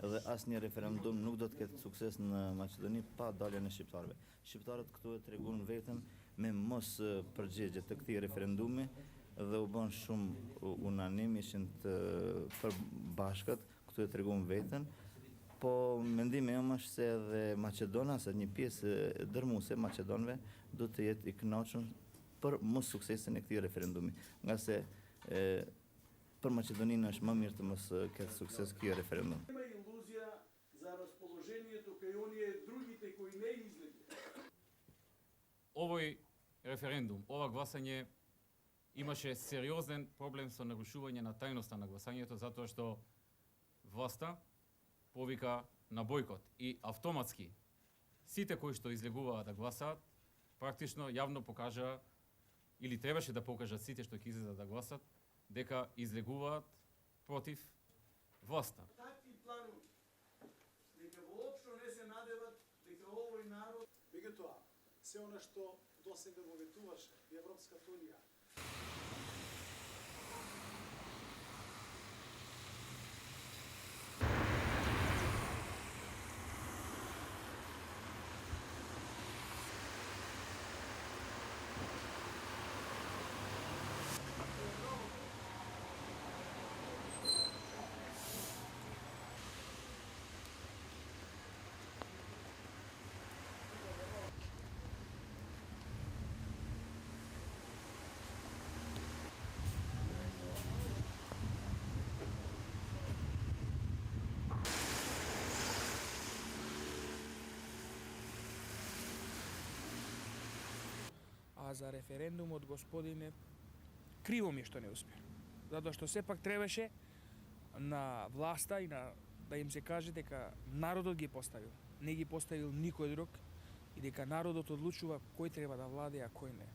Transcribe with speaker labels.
Speaker 1: Edhe asnjë referendum nuk do të ketë sukses në Maqedoni pa daljen e shqiptarëve. Shqiptarët këtu e treguan veten me mos përgjigje të këtij referendumi dhe u bën shumë unanim, ishin të përbashkët, këtu e treguan veten. Po mendimi im është se edhe Maqedona, se një pjesë dërmuese e maqedonëve do të jetë i kënaqur për mos suksesin e këtij referendumi, nga se për Maqedoninë është më mirë të mos ketë sukses ky referendum.
Speaker 2: Има илузија за расположението кај оние другите кои не излегле.
Speaker 3: Овој референдум, ова гласање имаше сериозен проблем со нарушување на тајноста на гласањето, затоа што власта повика на бойкот и автоматски сите кои што излегуваа да гласаат, практично јавно покажа или требаше да покажат сите што ќе излезат да гласат, дека излегуваат против власта.
Speaker 2: Такви планови, дека воопшто не се надеват дека овој народ...
Speaker 4: Меѓутоа, се она што досега го ветуваше и Европската унија,
Speaker 5: а за референдумот, господине, криво ми е што не успеа. Затоа што сепак требаше на власта и да им се каже дека народот ги поставил, не ги поставил никој друг и дека народот одлучува кој треба да владее, а кој не.